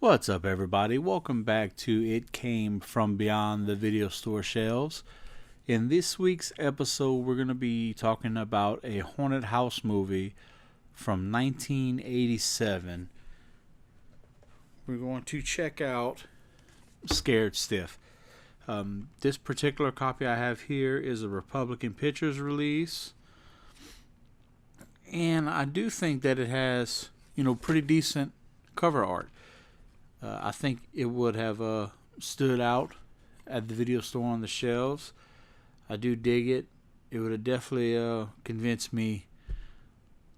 What's up, everybody? Welcome back to It Came From Beyond the Video Store Shelves. In this week's episode, we're going to be talking about a haunted house movie from 1987. We're going to check out Scared Stiff. This particular copy I have here is a Republican Pictures release. And I do think that it has, pretty decent cover art. I think it would have stood out at the video store on the shelves. I do dig it. It would have definitely convinced me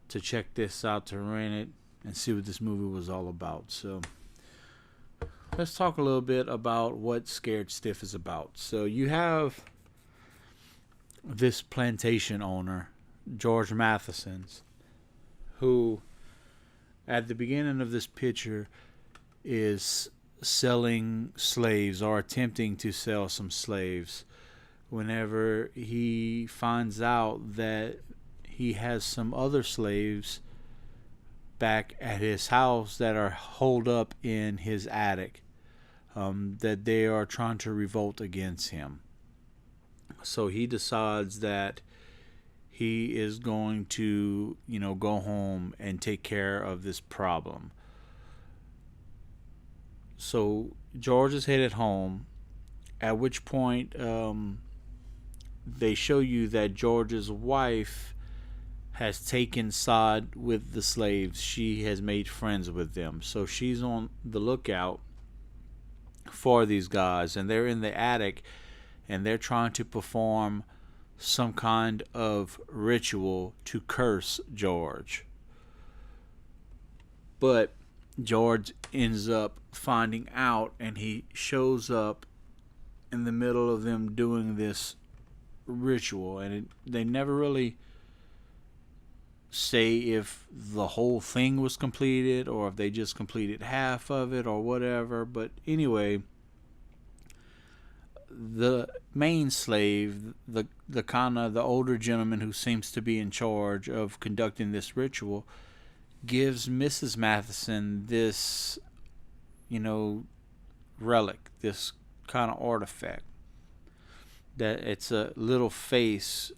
to check this out, to rent it, and see what this movie was all about. So let's talk a little bit about what Scared Stiff is about. So you have this plantation owner, George Matheson, who at the beginning of this picture is selling slaves, or attempting to sell some slaves, whenever he finds out that he has some other slaves back at his house that are holed up in his attic, that they are trying to revolt against him. So he decides that he is going to, go home and take care of this problem. So George is headed home, at which point they show you that George's wife has taken side with the slaves. She has made friends with them. So she's on the lookout for these guys, and they're in the attic, and they're trying to perform some kind of ritual to curse George. But George ends up finding out, and he shows up in the middle of them doing this ritual, and they never really say if the whole thing was completed or if they just completed half of it or whatever. But anyway, the main slave, the older gentleman who seems to be in charge of conducting this ritual, gives Mrs. Matheson this, relic, this kind of artifact. That it's a little face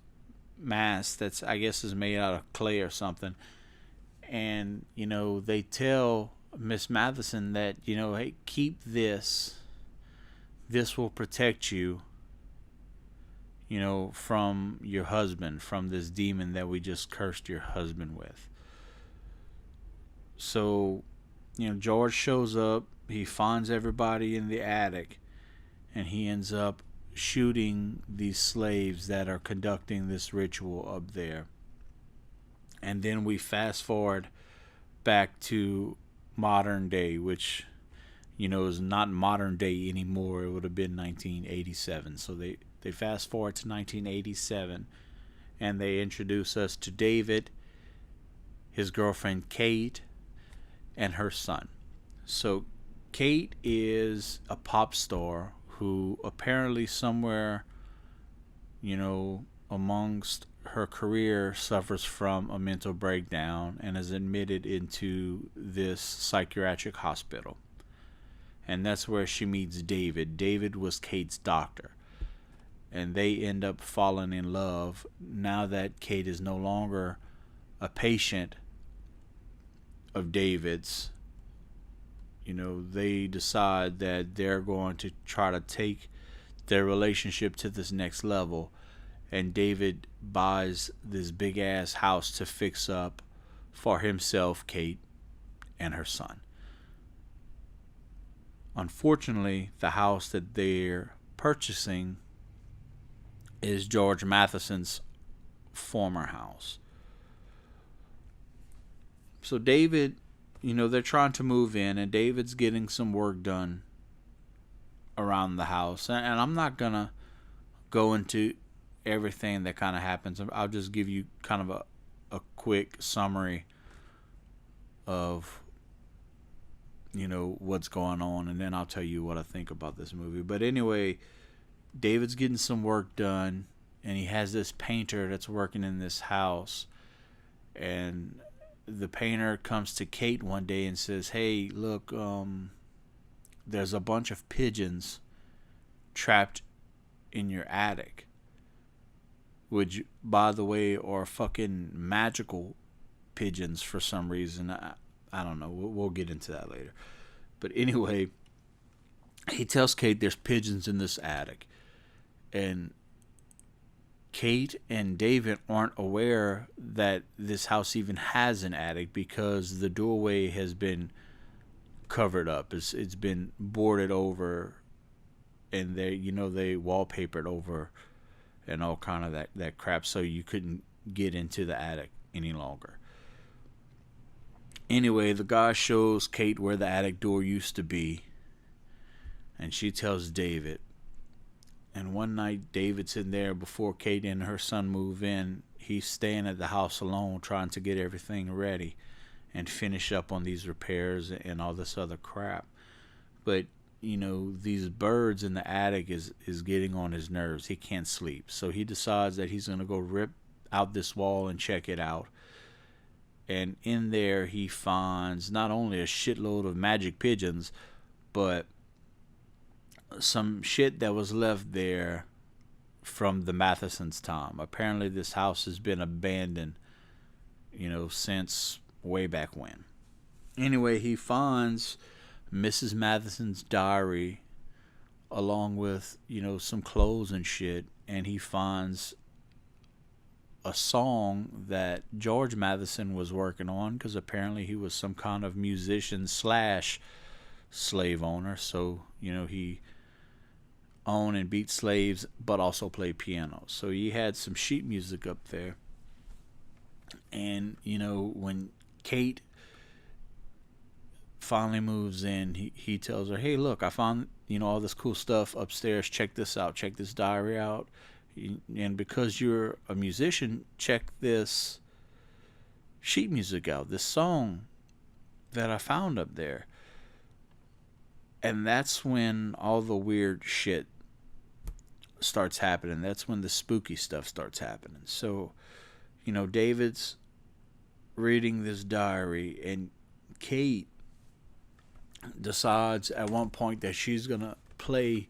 mask that's, I guess, is made out of clay or something. And, they tell Miss Matheson that, hey, keep this. This will protect you, from your husband, from this demon that we just cursed your husband with. So, George shows up, he finds everybody in the attic, and he ends up shooting these slaves that are conducting this ritual up there. And then we fast forward back to modern day, which, is not modern day anymore. It would have been 1987. So they fast forward to 1987, and they introduce us to David, his girlfriend Kate, and her son. So Kate is a pop star who apparently somewhere, amongst her career, suffers from a mental breakdown and is admitted into this psychiatric hospital. And that's where she meets David. David was Kate's doctor. And they end up falling in love now that Kate is no longer a patient of David's. They decide that they're going to try to take their relationship to this next level, and David buys this big ass house to fix up for himself, Kate, and her son. Unfortunately, the house that they're purchasing is George Matheson's former house. So David, they're trying to move in, and David's getting some work done around the house. And I'm not going to go into everything that kind of happens. I'll just give you kind of a quick summary of, what's going on, and then I'll tell you what I think about this movie. But anyway, David's getting some work done, and he has this painter that's working in this house. And the painter comes to Kate one day and says, "Hey, look, there's a bunch of pigeons trapped in your attic, which, by the way, are fucking magical pigeons for some reason. I don't know. We'll get into that later. But anyway, he tells Kate there's pigeons in this attic. And Kate and David aren't aware that this house even has an attic because the doorway has been covered up. It's been boarded over, and they wallpapered over and all kind of that crap, so you couldn't get into the attic any longer. Anyway, the guy shows Kate where the attic door used to be, and she tells David. And one night, David's in there before Kate and her son move in. He's staying at the house alone, trying to get everything ready and finish up on these repairs and all this other crap. But, these birds in the attic is getting on his nerves. He can't sleep. So he decides that he's going to go rip out this wall and check it out. And in there, he finds not only a shitload of magic pigeons, but some shit that was left there from the Matheson's time. Apparently, this house has been abandoned, since way back when. Anyway, he finds Mrs. Matheson's diary along with, some clothes and shit, and he finds a song that George Matheson was working on, because apparently he was some kind of musician / slave owner. So, he owned and beat slaves, but also played piano. So he had some sheet music up there. And, when Kate finally moves in, he tells her, hey, look, I found, all this cool stuff upstairs. Check this out. Check this diary out. And because you're a musician, check this sheet music out, this song that I found up there. And that's when all the weird shit starts happening. That's when the spooky stuff starts happening. So, David's reading this diary, and Kate decides at one point that she's going to play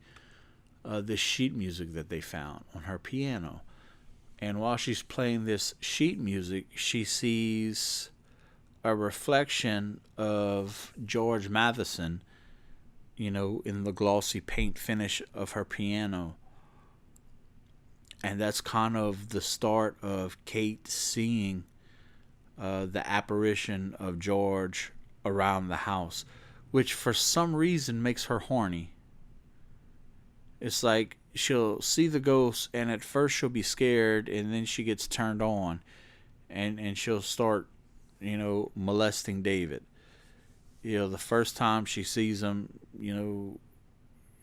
this sheet music that they found on her piano. And while she's playing this sheet music, she sees a reflection of George Matheson, in the glossy paint finish of her piano. And that's kind of the start of Kate seeing the apparition of George around the house, which for some reason makes her horny. It's like she'll see the ghost, and at first she'll be scared, and then she gets turned on, and she'll start, molesting David. The first time she sees him,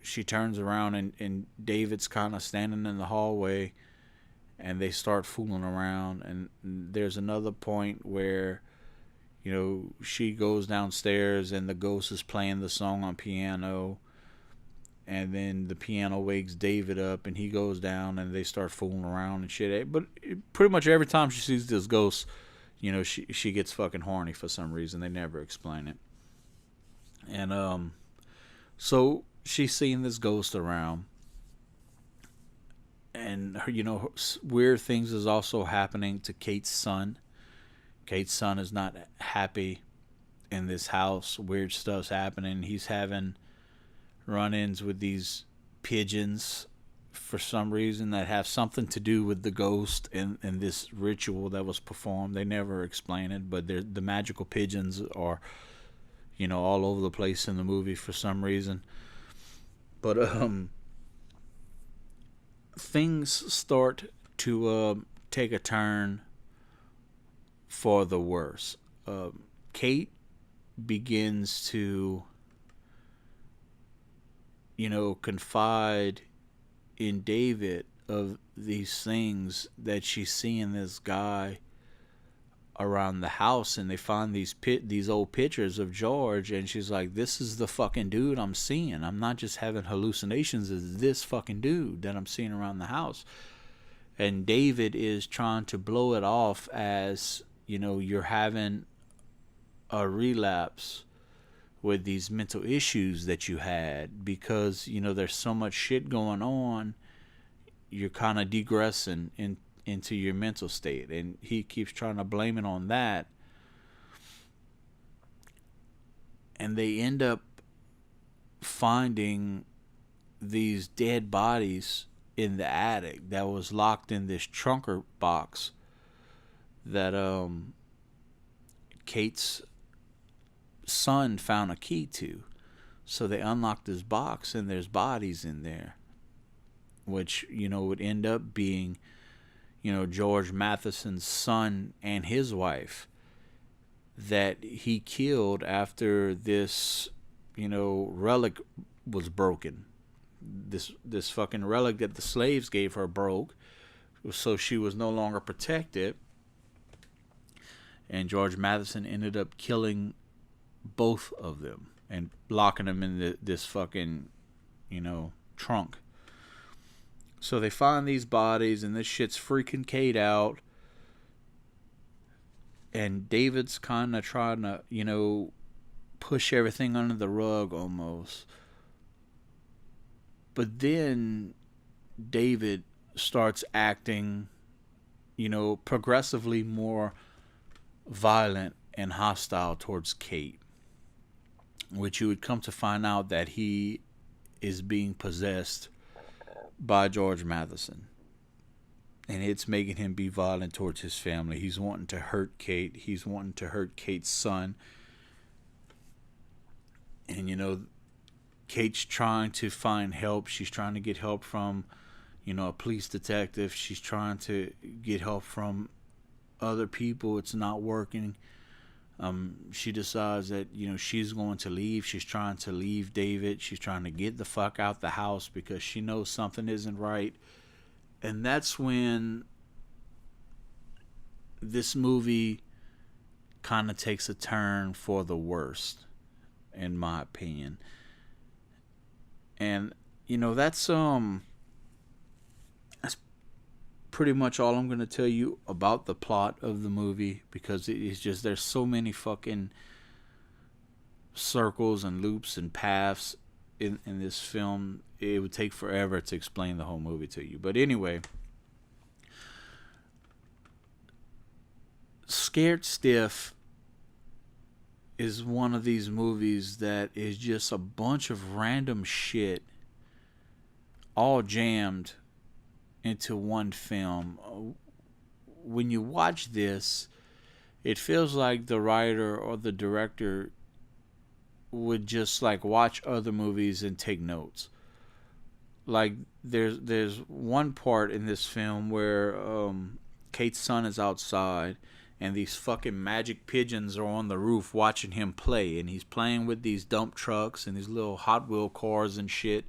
she turns around, and David's kind of standing in the hallway, and they start fooling around. And there's another point where, she goes downstairs, and the ghost is playing the song on piano. And then the piano wakes David up, and he goes down, and they start fooling around and shit. But pretty much every time she sees this ghost, she gets fucking horny for some reason. They never explain it. And so she's seeing this ghost around, and weird things is also happening to Kate's son. Kate's son is not happy in this house. Weird stuff's happening. He's having run-ins with these pigeons for some reason that have something to do with the ghost and this ritual that was performed. They never explain it, but the magical pigeons are, all over the place in the movie for some reason. But things start to take a turn for the worse. Kate begins to confide in David of these things that she's seeing this guy around the house, and they find these old pictures of George, and she's like, this is the fucking dude I'm seeing. I'm not just having hallucinations. It's this fucking dude that I'm seeing around the house. And David is trying to blow it off as, you're having a relapse with these mental issues that you had, because there's so much shit going on. You're kind of digressing into your mental state, and he keeps trying to blame it on that. And they end up finding these dead bodies in the attic that was locked in this trunker box that Kate's son found a key to. So they unlocked this box, and there's bodies in there, which would end up being George Matheson's son and his wife that he killed after this relic was broken. This fucking relic that the slaves gave her broke, so she was no longer protected, and George Matheson ended up killing both of them and locking them in this fucking trunk. So they find these bodies, and this shit's freaking Kate out, and David's kind of trying to push everything under the rug almost. But then David starts acting, progressively more violent and hostile towards Kate, which you would come to find out that he is being possessed by George Matheson. And it's making him be violent towards his family. He's wanting to hurt Kate. He's wanting to hurt Kate's son. And, Kate's trying to find help. She's trying to get help from, a police detective. She's trying to get help from other people. It's not working. She decides that, she's going to leave. She's trying to leave David. She's trying to get the fuck out the house because she knows something isn't right. And that's when this movie kind of takes a turn for the worst, in my opinion. And that's pretty much all I'm going to tell you about the plot of the movie, because it's just, there's so many fucking circles and loops and paths in this film. It would take forever to explain the whole movie to you. But anyway, Scared Stiff is one of these movies that is just a bunch of random shit all jammed into one film. When you watch this, it feels like the writer or the director would just watch other movies and take notes. There's one part in this film where Kate's son is outside, and these fucking magic pigeons are on the roof watching him play, and he's playing with these dump trucks and these little Hot Wheel cars and shit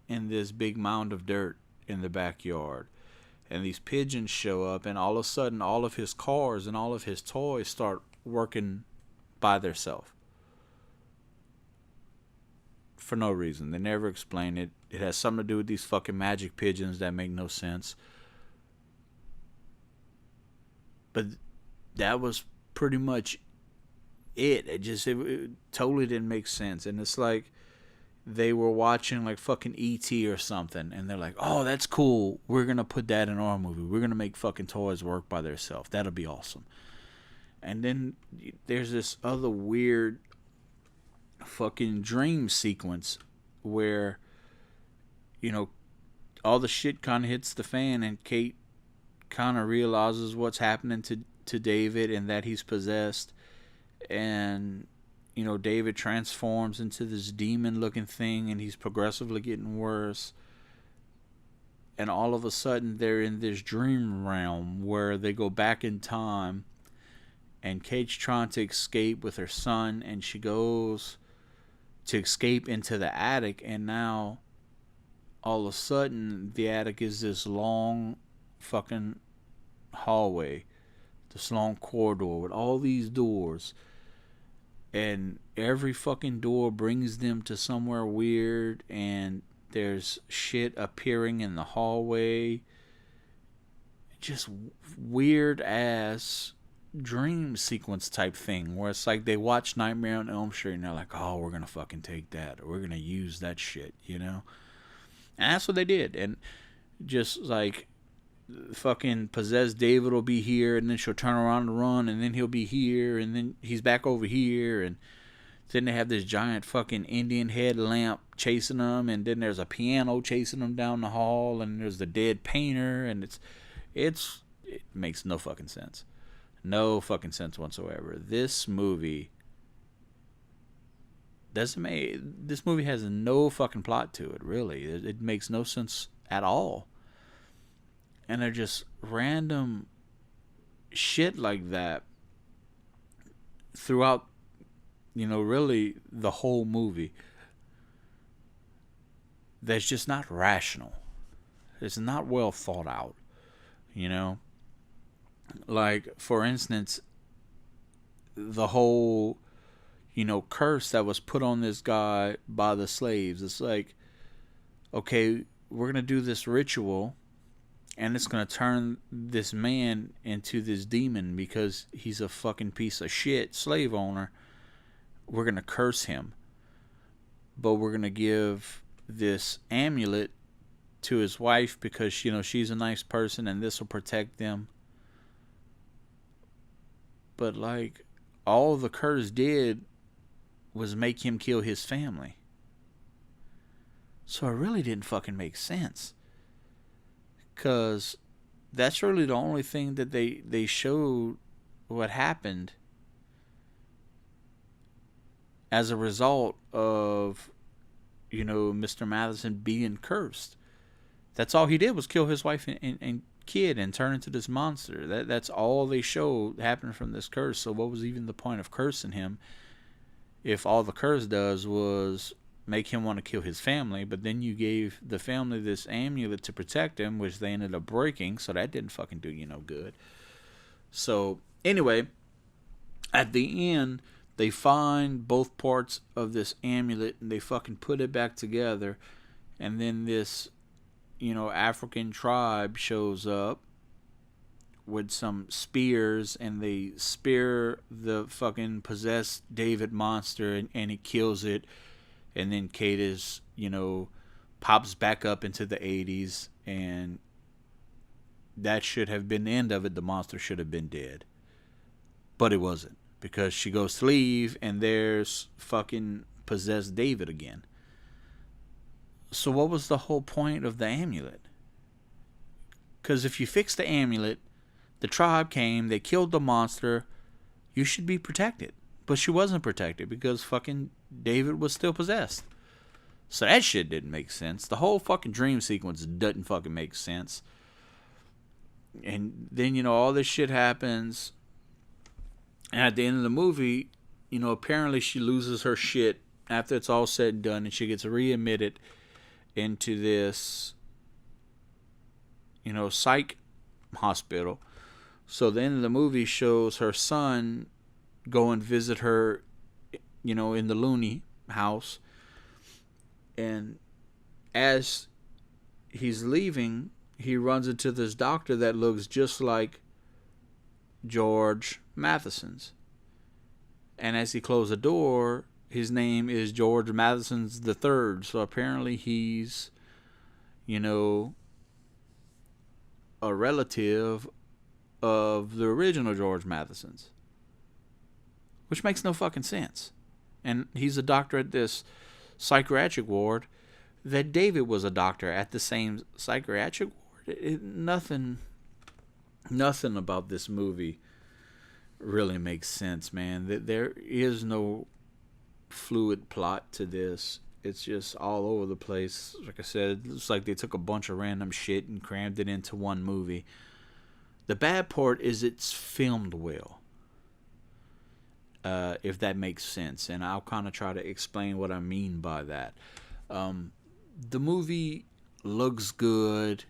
in this big mound of dirt in the backyard. And these pigeons show up, and all of a sudden all of his cars and all of his toys start working by themselves. For no reason. They never explain it. It has something to do with these fucking magic pigeons that make no sense. But that was pretty much it. It totally didn't make sense. And it's like they were watching fucking E.T. or something, and they're like, oh, that's cool. We're going to put that in our movie. We're going to make fucking toys work by themselves. That'll be awesome. And then there's this other weird fucking dream sequence where all the shit kind of hits the fan, and Kate kind of realizes what's happening to David and that he's possessed, and David transforms into this demon looking thing, and he's progressively getting worse. And all of a sudden they're in this dream realm where they go back in time, and Kate's trying to escape with her son, and she goes to escape into the attic, and now all of a sudden the attic is this long fucking hallway, this long corridor with all these doors, and every fucking door brings them to somewhere weird, and there's shit appearing in the hallway, just weird ass dream sequence type thing where it's like they watch Nightmare on Elm Street and they're like, oh, we're gonna fucking take that, or we're gonna use that shit, you know? And that's what they did. And just like fucking possessed David will be here, and then she'll turn around and run, and then he'll be here, and then he's back over here, and then they have this giant fucking Indian head lamp chasing them, and then there's a piano chasing them down the hall, and there's the dead painter, and it makes no fucking sense. No fucking sense whatsoever. This movie has no fucking plot to it, really. It makes no sense at all. And they're just random shit like that throughout, really the whole movie. That's just not rational. It's not well thought out, Like, for instance, the whole, curse that was put on this guy by the slaves. It's like, okay, we're going to do this ritual, and it's going to turn this man into this demon because he's a fucking piece of shit slave owner. We're going to curse him. But we're going to give this amulet to his wife because, she's a nice person and this will protect them. But, like, all the curse did was make him kill his family. So it really didn't fucking make sense. Because that's really the only thing that they showed what happened as a result of, Mr. Matheson being cursed. That's all he did was kill his wife and kid and turn into this monster. That's all they showed happened from this curse. So what was even the point of cursing him if all the curse does was make him want to kill his family? But then you gave the family this amulet to protect him, which they ended up breaking, so that didn't fucking do you no good. So anyway, at the end, they find both parts of this amulet and they fucking put it back together, and then this African tribe shows up with some spears, and they spear the fucking possessed David monster, and he kills it. And then Kate is, pops back up into the 80s, and that should have been the end of it. The monster should have been dead. But it wasn't, because she goes to leave, and there's fucking possessed David again. So what was the whole point of the amulet? Because if you fix the amulet, the tribe came, they killed the monster, you should be protected. But she wasn't protected because fucking David was still possessed. So that shit didn't make sense. The whole fucking dream sequence doesn't fucking make sense. And then, all this shit happens. And at the end of the movie, apparently she loses her shit after it's all said and done, and she gets readmitted into this, psych hospital. So the end of the movie shows her son go and visit her, in the loony house. And as he's leaving, he runs into this doctor that looks just like George Matheson's. And as he closed the door, his name is George Matheson's the third. So apparently he's, a relative of the original George Matheson's. Which makes no fucking sense. And he's a doctor at this psychiatric ward that David was a doctor at the same psychiatric ward. Nothing about this movie really makes sense, man. There is no fluid plot to this. It's just all over the place. Like I said, it looks like they took a bunch of random shit and crammed it into one movie. The bad part is it's filmed well. If that makes sense. And I'll kind of try to explain what I mean by that. The movie looks good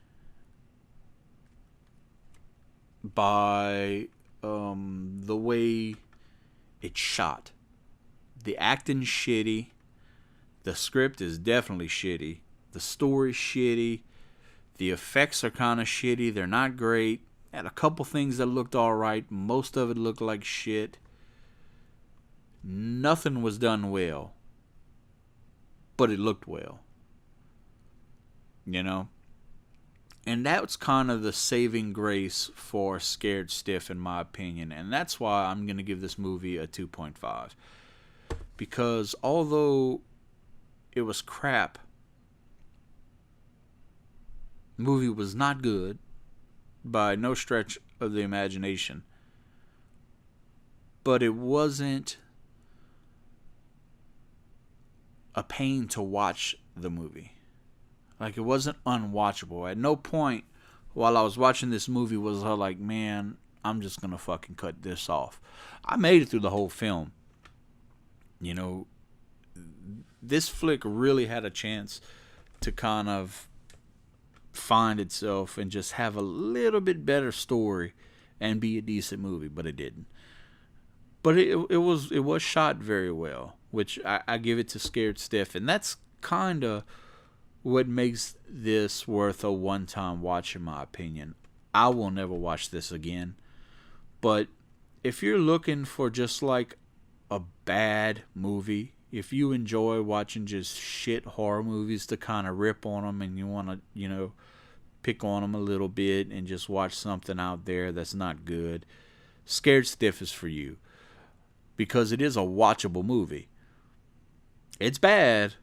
by the way it's shot. The acting's shitty. The script is definitely shitty. The story's shitty. The effects are kind of shitty. They're not great. Had a couple things that looked alright. Most of it looked like shit. Nothing was done well. But it looked well. You know? And that's kind of the saving grace for Scared Stiff, in my opinion. And that's why I'm going to give this movie a 2.5. Because although it was crap, the movie was not good by no stretch of the imagination. But it wasn't a pain to watch the movie. Like, it wasn't unwatchable. At no point while I was watching this movie was I like, man, I'm just going to fucking cut this off. I made it through the whole film. You know, this flick really had a chance to kind of find itself and just have a little bit better story and be a decent movie, but it didn't. But it was shot very well, which I give it to Scared Stiff, and that's kind of what makes this worth a one-time watch, in my opinion. I will never watch this again. But if you're looking for just like a bad movie, if you enjoy watching just shit horror movies to kind of rip on them and you want to, you know, pick on them a little bit and just watch something out there that's not good, Scared Stiff is for you. Because it is a watchable movie. It's bad,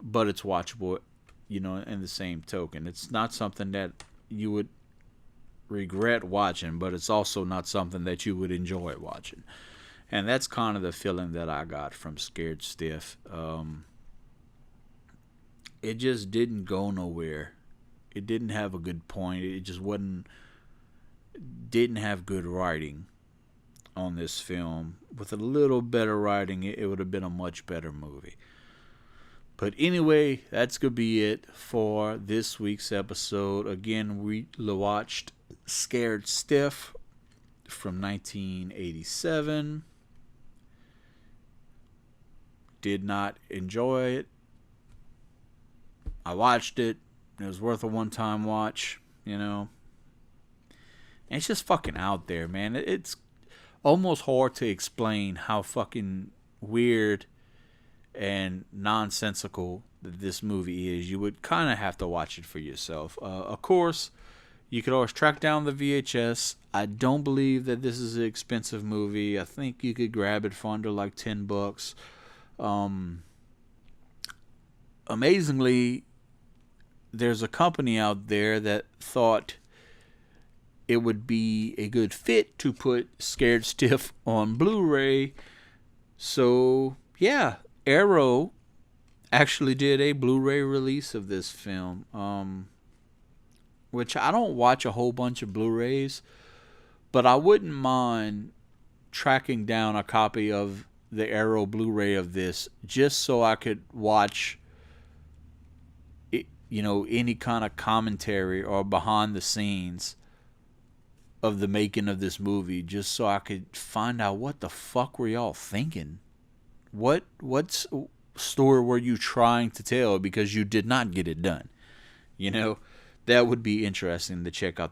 but it's watchable, you know, in the same token. It's not something that you would regret watching, but it's also not something that you would enjoy watching. And that's kind of the feeling that I got from Scared Stiff. It just didn't go nowhere. It didn't have a good point. It just didn't have good writing on this film. With a little better writing, it would have been a much better movie. But anyway, that's going to be it for this week's episode. Again, we watched Scared Stiff from 1987. Did not enjoy it. I watched it. It was worth a one-time watch, you know. And it's just fucking out there, man. It's almost hard to explain how fucking weird and nonsensical that this movie is. You would kind of have to watch it for yourself. Of course, you could always track down the VHS. I don't believe that this is an expensive movie. I think you could grab it for under like $10. Amazingly, there's a company out there that thought it would be a good fit to put Scared Stiff on Blu-ray. So, yeah, Arrow actually did a Blu-ray release of this film, which I don't watch a whole bunch of Blu-rays, but I wouldn't mind tracking down a copy of the Arrow Blu-ray of this just so I could watch it, you know, any kind of commentary or behind the scenes of the making of this movie, just so I could find out what the fuck were y'all thinking. What story were you trying to tell because you did not get it done? You know, that would be interesting to check out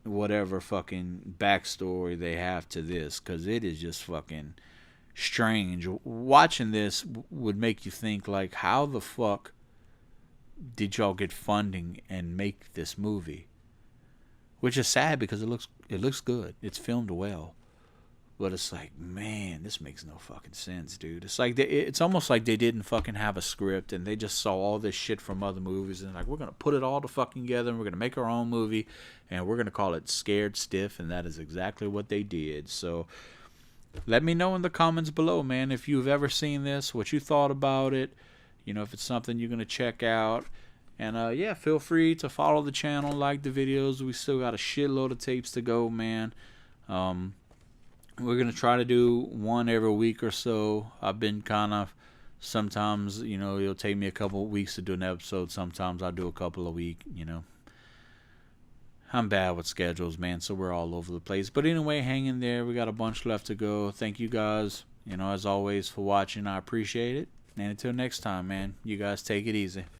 whatever fucking backstory they have to this, because it is just fucking strange. Watching this would make you think, like, how the fuck did y'all get funding and make this movie? Which is sad because it looks good. It's filmed well. But it's like, man, this makes no fucking sense, dude. It's like it's almost like they didn't fucking have a script and they just saw all this shit from other movies and like, we're gonna put it all to fucking together and we're gonna make our own movie and we're gonna call it Scared Stiff, and that is exactly what they did. So let me know in the comments below, man, if you've ever seen this, what you thought about it, you know, if it's something you're gonna check out. And yeah, feel free to follow the channel, like the videos. We still got a shitload of tapes to go, man. We're going to try to do one every week or so. I've been kind of, sometimes, you know, it'll take me a couple of weeks to do an episode. Sometimes I'll do a couple a week, you know. I'm bad with schedules, man, so we're all over the place. But anyway, hang in there. We got a bunch left to go. Thank you guys, you know, as always, for watching. I appreciate it. And until next time, man, you guys take it easy.